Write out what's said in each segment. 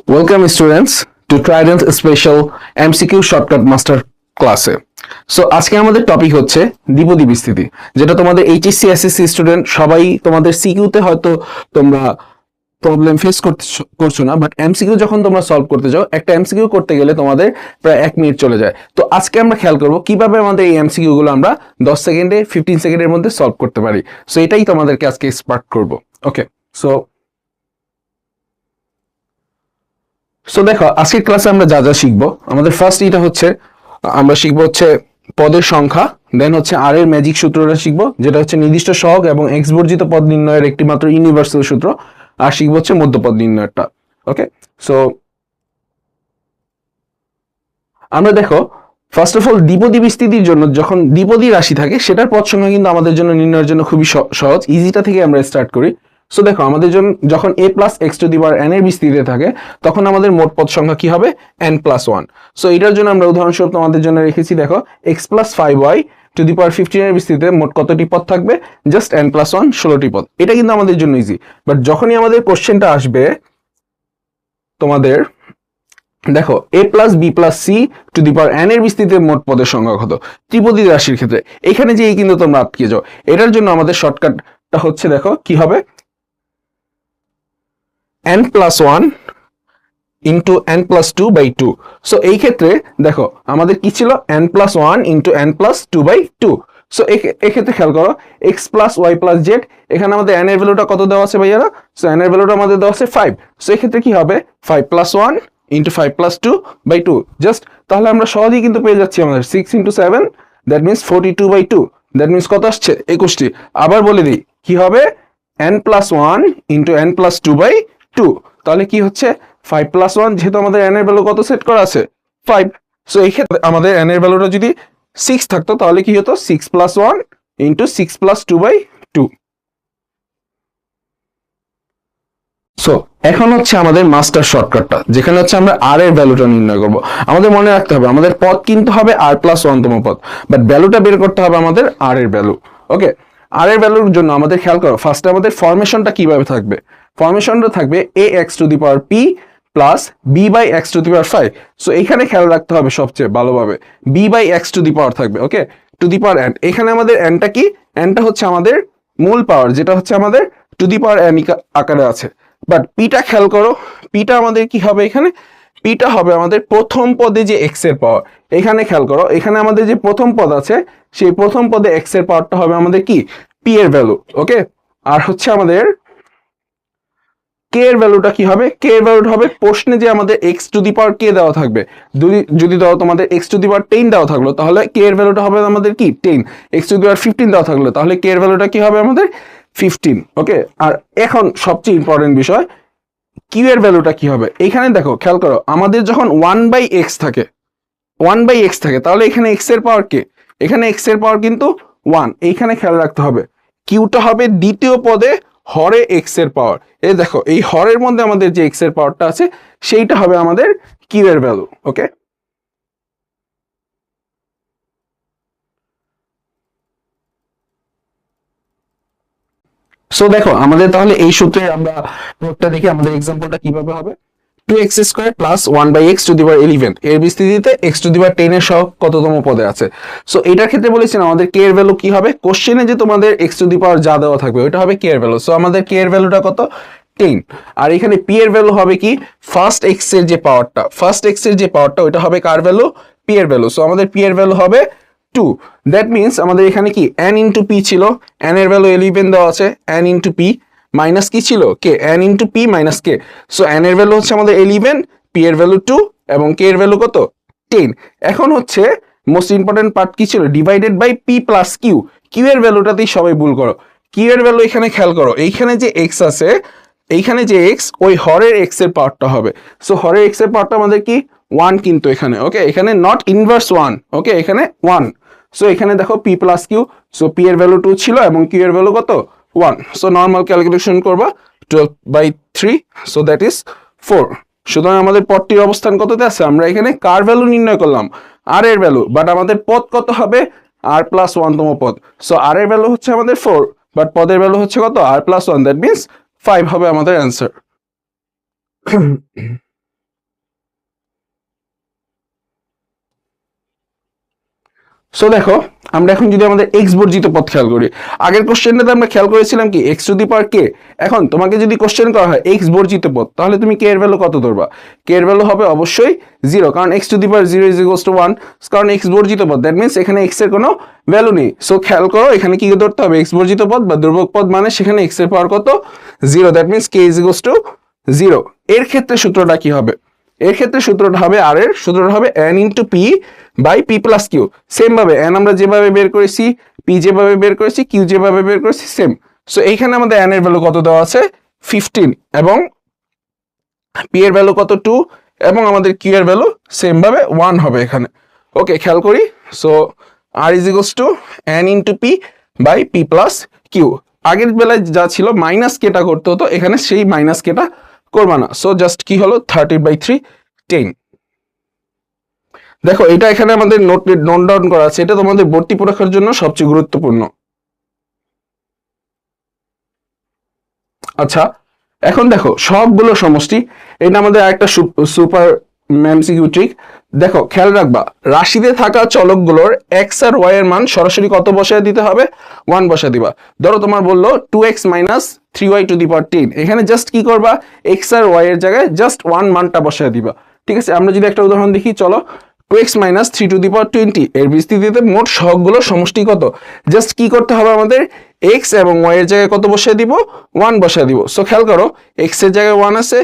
Welcome students to Trident Special MCQ Shortcut Master ক্লাসে। So আজকে আমাদের টপিক হচ্ছে দ্বিপদী বিস্তৃতি, যেটা তোমাদের এইচএসসি এসএসসি স্টুডেন্ট সবাই তোমাদের সিকিউতে হয়তো তোমরা প্রবলেম ফেস করছো না, বাট এমসিকিউ যখন তোমরা সলভ করতে যাও, একটা এমসিকিউ করতে গেলে তোমাদের প্রায় 1 মিনিট চলে যায়। তো আজকে আমরা খেয়াল করবো কিভাবে আমাদের এই এমসিকিউ গুলো আমরা 10 সেকেন্ডে 15 সেকেন্ডের মধ্যে সলভ করতে পারি। সো এটাই তোমাদেরকে আজকে স্পার্ক করবো। ওকে, সো দেখো আজকের ক্লাসে আমরা যা যা শিখবো, আমাদের ফার্স্ট এটা হচ্ছে আমরা শিখবো হচ্ছে পদের সংখ্যা, দেন হচ্ছে আর এর ম্যাজিক সূত্রটা শিখবো, যেটা হচ্ছে নির্দিষ্ট সহগ এবং এক্স বর্জিত পদ নির্ণয়ের একটি মাত্র ইউনিভার্সাল সূত্র, আর শিখবো হচ্ছে মধ্যপদ নির্ণয়টা। ওকে, সো আমরা দেখো ফার্স্ট অফ অল দ্বিপদী বিস্তৃতির জন্য যখন দ্বিপদী রাশি থাকে সেটার পদ সংখ্যা কিন্তু আমাদের জন্য নির্ণয়ের জন্য খুবই সহজ। ইজিটা থেকে আমরা স্টার্ট করি। সো দেখো আমাদের জন্য যখন a plus x two the power n এর বিস্তৃতিতে থাকে তখন আমাদের মোট পদ সংখ্যা কি হবে? n+1। সো এটার জন্য আমরা উদাহরণস্বরূপ তোমাদের জন্য রেখেছি, দেখো x plus 5y to the power 15 এর বিস্তৃতিতে মোট কতটি পদ থাকবে? জাস্ট n+1, 16টি পদ। এটা কিন্তু আমাদের জন্য ইজি। বাট যখনই আমাদের কোশ্চেনটা আসবে তোমাদের দেখো a plus b plus c to the power n এর বিস্তৃতিতে মোট পদের সংখ্যা কত, ত্রিপদী রাশির ক্ষেত্রে এখানে যে কিন্তু তোমরা আটকে যাও। এটার জন্য আমাদের শর্টকাটটা হচ্ছে, দেখো কি হবে, n+1 into n+2 by 2। So এই ক্ষেত্রে দেখো আমাদের কি ছিল, n+1 ইন্টু n+2/2। সো এক্ষেত্রে খেয়াল করো x plus y plus z, এখানে আমাদের n এর ভ্যালুটা কত দেওয়া আছে ভাইয়ারা? সো n এর ভ্যালুটা আমাদের দেওয়া আছে 5। সো এক্ষেত্রে কি হবে, 5+1 ইন্টু 5+2/2। জাস্ট তাহলে আমরা সহজেই কিন্তু পেয়ে যাচ্ছি আমাদের 6 into 7, that means 42/2। That means কত আসছে? 21টি। আবার বলে দিই কি হবে, n+1 ইন্টু n+2/2। তাহলে কি হচ্ছে 5+1, যেহেতু আমাদের n এর ভ্যালু কত সেট করা আছে? 5। সো এই ক্ষেত্রে আমাদের n এর ভ্যালুটা যদি 6 থাকতো তাহলে কি হতো, 6+1 ইন্টু 6+2/2। সো এখন হচ্ছে আমাদের মাস্টার শর্টকাটটা, যেখানে হচ্ছে আমরা আর এর ভ্যালুটা নির্ণয় করব। আমাদের মনে রাখতে হবে আমাদের পদ কিন্তু হবে r+1 তম পদ, বাট ভ্যালুটা বের করতে হবে আমাদের আর এর ভ্যালু। ওকে, আর এর ভ্যালুর জন্য আমাদের খেয়াল করো ফার্স্টে আমাদের ফরমেশনটা কিভাবে থাকবে। ফরমেশনটা থাকবে ax two the power p plus b/x two the power 5। So এখানে খেয়াল রাখতে হবে সবচেয়ে ভালোভাবে b/x টু দি পাওয়ার থাকবে। ওকে, টু দি পাওয়ার n, এখানে আমাদের nটা কি, nটা হচ্ছে আমাদের মূল পাওয়ার, যেটা হচ্ছে আমাদের টু দি পাওয়ার n আকারে আছে। বাট পিটা খেয়াল করো, পিটা আমাদের কি হবে, এখানে পিটা হবে আমাদের প্রথম পদে যে এক্স এর পাওয়ার। এখানে খেয়াল করো, এখানে আমাদের যে প্রথম পদ আছে সেই প্রথম পদে এক্স এর পাওয়ারটা হবে আমাদের কি, পি এর ভ্যালু। ওকে, আর হচ্ছে আমাদের কে এর ভ্যালুটা কি হবে, কে এর ভ্যালুটা হবে প্রশ্নে যে আমাদের এক্স টু দি পাওয়ার কে দেওয়া থাকবে। যদি দাও তোমাদের এক্স টু দি পাওয়ার 10 দেওয়া থাকলো তাহলে কে এর ভ্যালুটা হবে আমাদের কি 10। এক্স টু দি পাওয়ার 15 দেওয়া থাকলো তাহলে কে এর ভ্যালুটা কি হবে আমাদের 15। ওকে, আর এখন সবচেয়ে ইম্পর্টেন্ট বিষয়, কিউ এর ভ্যালুটা কি হবে। এখানে দেখো খেয়াল করো আমাদের যখন 1/x থাকে, 1/x থাকে তাহলে এখানে x এর পাওয়ার কে, এখানে x এর পাওয়ার কিন্তু 1। এইখানে খেয়াল রাখতে হবে কিউটা হবে দ্বিতীয় পদে হরে x এর পাওয়ার। এই দেখো এই হরের মধ্যে আমাদের যে x এর পাওয়ারটা আছে সেইটা হবে আমাদের কিউ এর ভ্যালু। ওকে, সো দেখো আমাদের তাহলে এই সূত্রে আমরা নোটটা দেখি আমাদের एग्जांपलটা কিভাবে হবে। 2x² plus 1/x two the পাওয়ার 11 এর বিস্তৃতিতে x টু দি পাওয়ার 10 এর সহগ কততম পদে আছে। সো এটার ক্ষেত্রে বলেছেন আমাদের k এর ভ্যালু কি হবে, কোশ্চেনে যে তোমাদের x টু দি পাওয়ার যা দেওয়া থাকবে ওটা হবে k এর ভ্যালু। সো আমাদের k এর ভ্যালুটা কত, 10। আর এখানে p এর ভ্যালু হবে কি, ফার্স্ট x এর যে পাওয়ারটা ওটা হবে কার ভ্যালু, p এর ভ্যালু। সো আমাদের p এর ভ্যালু হবে 2। দ্যাট মিনস আমাদের এখানে কি n ইন্টু p ছিল, n এর ভ্যালু 11 দেওয়া আছে, n ইন্টু p মাইনাস কি ছিল কে, n ইন্টু p মাইনাস কে। সো n এর ভ্যালু হচ্ছে আমাদের 11, p এর ভ্যালু 2 এবং k এর ভ্যালু কত, 10। এখন হচ্ছে মোস্ট ইম্পর্টেন্ট পার্ট কি ছিল, divided by p plus q. Q এর ভ্যালুটাতেই সবাই ভুল করো। কিউ এর ভ্যালু এখানে খেয়াল করো, এইখানে যে x আছে, এইখানে যে x ওই হরের x এর পাওয়ারটা হবে। সো হরের x এর পাওয়ারটা আমাদের কি 1 কিন্তু এখানে। ওকে, এখানে নট ইনভার্স 1, ওকে এখানে 1। সো এখানে দেখো p plus q, so p এর ভ্যালু 2 ছিল এবং q এর ভ্যালু কত 1। সো নর্মাল ক্যালকুলেশন করবা 12/3, সো দ্যাট ইজ 4। সুতরাং আমাদের পদটির অবস্থান কততে আছে, আমরা এখানে কার ভ্যালু নির্ণয় করলাম, আর এর ভ্যালু, বাট আমাদের পদ কত হবে, r+1 তম পদ। সো আর এর ভ্যালু হচ্ছে আমাদের 4, বাট পদের ভ্যালু হচ্ছে কত, r+1, দ্যাট মিনস 5 হবে আমাদের অ্যান্সার। সো দেখো আমরা এখন যদি আমাদের এক্স বর্জিত পদ খেয়াল করি, আগের কোশ্চেনটাতে আমরা খেয়াল করেছিলাম কি এক্স টু দি পাওয়ার কে। এখন তোমাকে যদি কোশ্চেন করা হয় এক্স বর্জিত পদ, তাহলে তুমি কে এর ভ্যালু কত ধরবা? কে এর ভ্যালু হবে অবশ্যই 0, কারণ x two the power 0 is equals two 1, কারণ এক্স বর্জিত পদ, দ্যাট মিনস এখানে এক্স এর কোনো ভ্যালু নেই। সো খেয়াল করো এখানে কি ধরতে হবে, এক্স বর্জিত পদ বা ধ্রুবক পদ মানে সেখানে এক্স এর পাওয়ার কত? 0, that means K is equals two 0। এর ক্ষেত্রে সূত্রটা কি হবে? এর ক্ষেত্রে সূত্রটা হবে আর এর সূত্রটা হবে n into p by p plus q. Same ভাবে n আমরা যেভাবে বের করেছি, পি যেভাবে বের করেছি, কিউ যেভাবে বের করেছি, সেম। সো এইখানে আমাদের n এর ভ্যালু কত দেওয়া আছে? 15, এবং পি এর ভ্যালু কত? 2, এবং আমাদের কিউ এর ভ্যালু সেম ভাবে 1 হবে এখানে। ওকে, খেয়াল করি। So r is equals to n into p by p plus q. আগের বেলায় যা ছিল মাইনাস কেটা করতে হতো, এখানে সেই মাইনাস কেটা করবা না। সো জাস্ট কি হলো 30/3 10। দেখো এটা এখানে আমাদের নোট ডাউন করা আছে, এটা তোমাদের ভর্তি পরীক্ষার জন্য সবচেয়ে গুরুত্বপূর্ণ। আচ্ছা এখন দেখো সবগুলো সমষ্টি, এটা আমাদের একটা সুপার এমসিকিউ ট্রিক। দেখো খেয়াল রাখবা, রাশিতে থাকা চলকগুলোর এক্স আর ওয়াই এর মান সরাসরি কত বসায় দিতে হবে? 1 বসায় দিবা। ধরো তোমার বললো 2x minus 3y two the পাওয়ার 10, এখানে জাস্ট কি করবা, এক্স আর ওয়াই এর জায়গায় জাস্ট 1 মানটা বসায় দিবা। ঠিক আছে, আমরা যদি একটা উদাহরণ দেখি, চলো 2x মাইনাস 3 টু দি পাওয়ার 20 এর বিস্তৃতিতে মোট সহগগুলো সমষ্টি কত? জাস্ট কি করতে হবে আমাদের, এক্স এবং ওয়াই এর জায়গায় কত বসায় দিব? 1 বসায় দিব। সো খেয়াল করো এক্স এর জায়গায় 1 আছে,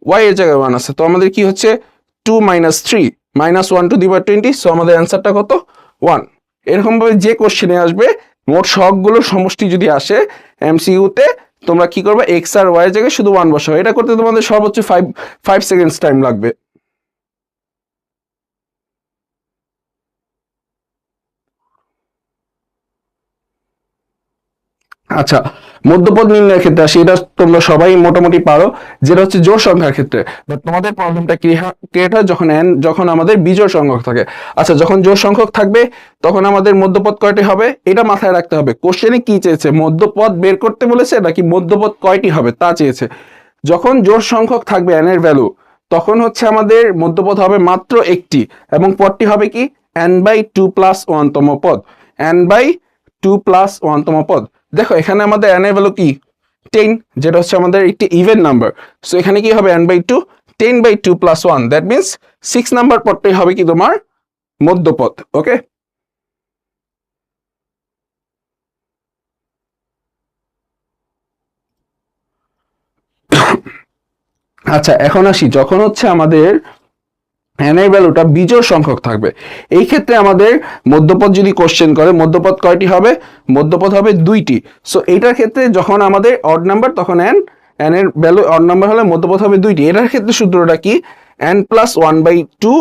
ওয়াই এর জায়গায় 1 আছে, তো আমাদের কি হচ্ছে 2 minus 3 minus 1 two the power 20। So আমাদের অ্যান্সারটা কত? 1। এরকম ভাবে যে কোশ্চেনে আসবে মোট সহগগুলোর সমষ্টি যদি আসে এমসিইউতে, তোমরা কি করবে, এক্স আর ওয়াই এর জায়গায় শুধু 1 বসাবে। এটা করতে তোমাদের সর্বোচ্চ 5 সেকেন্ডস টাইম লাগবে। আচ্ছা, মধ্যপদ নির্ণয়ের ক্ষেত্রে আসি, এটা তোমরা সবাই মোটামুটি পারো, যেটা হচ্ছে জোড় সংখ্যার ক্ষেত্রে। বাট তোমাদের প্রবলেমটা ক্রিয়েট হয় যখন আমাদের বিজোড় সংখ্যক থাকে। আচ্ছা, যখন জোড় সংখ্যক থাকবে তখন আমাদের মধ্যপদ কয়টি হবে এটা মাথায় রাখতে হবে। কোশ্চেনে কি চেয়েছে, মধ্যপদ বের করতে বলেছে নাকি মধ্যপদ কয়টি হবে তা চেয়েছে। যখন জোড় সংখ্যক থাকবে n এর ভ্যালু, তখন হচ্ছে আমাদের মধ্যপদ হবে মাত্র একটি, এবং পদটি হবে কি n/2 প্লাস 1 তম পদ, n/2 প্লাস 1 তম পদ। দেখো এখানে আমাদের n এর ভ্যালু কি 10, যেটা হচ্ছে আমাদের একটি ইভেন নাম্বার। সো এখানে কি হবে n/2, 10/2 plus 1, that means 6 number পদটাই হবে কি তোমার মধ্যপদ। ওকে, আচ্ছা এখন আসি, যখন হচ্ছে আমাদের n এর ভ্যালুটা বিজোড় সংখ্যক থাকবে, এই ক্ষেত্রে আমাদের মধ্যপদ যদি কোশ্চেন করে, মধ্যপদ কয়টি হবে? মধ্যপদ হবে 2টি। সো এইটার ক্ষেত্রে যখন আমাদের অড নাম্বার, তখন n এর ভ্যালু অড নাম্বার হলে মধ্যপদ হবে 2টি। এটার ক্ষেত্রে সূত্রটা কি, n প্লাস 1/2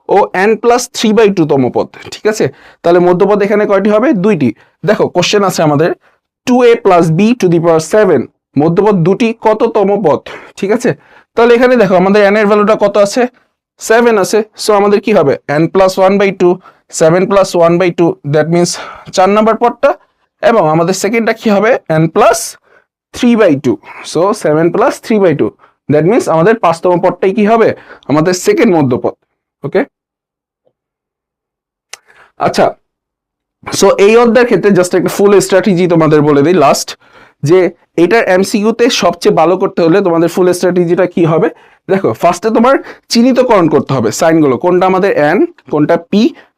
ও n প্লাস 3/2 তম পদ। ঠিক আছে, তাহলে মধ্যপদ এখানে কয়টি হবে? 2টি। দেখো কোশ্চেন আছে আমাদের 2a plus b to the power 7, মধ্যপদ দুটি, কততম পদ? ঠিক আছে, তাহলে এখানে দেখো আমাদের n এর ভ্যালুটা কত আছে? 7 আছে। সো আমাদের কি হবে n plus 1/2, 7 plus 1/2, that means 4 number পদটা, এবং আমাদের সেকেন্ডটা কি হবে n plus 3/2। So 7 plus 3/2, that means আমাদের 5তম পদটাই কি হবে? আমাদের সেকেন্ড মধ্যপদ। ওকে, আচ্ছা সো এই অধ্যায়ের ক্ষেত্রে জাস্ট একটা ফুল স্ট্র্যাটেজি তোমাদের বলে দিই লাস্ট, যে এটার এমসিকিউতে সবচেয়ে ভালো করতে হলে তোমাদের ফুল স্ট্র্যাটেজিটা কি হবে। দেখো ফার্স্টে তোমার চিহ্নিতকরণ করতে হবে সাইনগুলো, কোনটা আমাদের n, কোনটা p,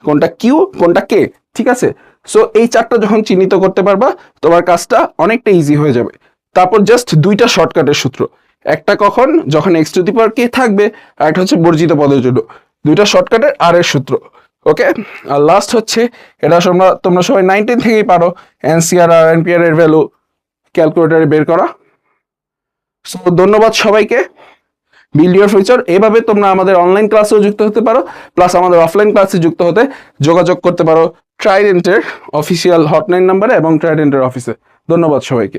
কোনটা q, কোনটা k। ঠিক আছে, সো এই চারটা যখন চিহ্নিত করতে পারবা তোমার কাজটা অনেকটা ইজি হয়ে যাবে। তারপর জাস্ট দুইটা শর্টকাটের সূত্র, একটা কখন, যখন x two the power k থাকবে, আর একটা হচ্ছে বর্জিত পদের জন্য, দুইটা শর্টকাটের আর এর সূত্র। ওকে, আর লাস্ট হচ্ছে, এটা তোমরা সবাই 9-10 থেকেই পারো, এনসিআর আর এনপিআর এর ভ্যালু ক্যালকুলেটরে বের করা। সো ধন্যবাদ সবাইকে। বিল্ড ইউর ফিউচার, এভাবে তোমরা আমাদের অনলাইন ক্লাসেও যুক্ত হতে পারো, প্লাস আমাদের অফলাইন ক্লাসে যুক্ত হতে যোগাযোগ করতে পারো ট্রাইডেন্টের অফিসিয়াল হটলাইন নাম্বারে এবং ট্রাইডেন্টের অফিসে। ধন্যবাদ সবাইকে।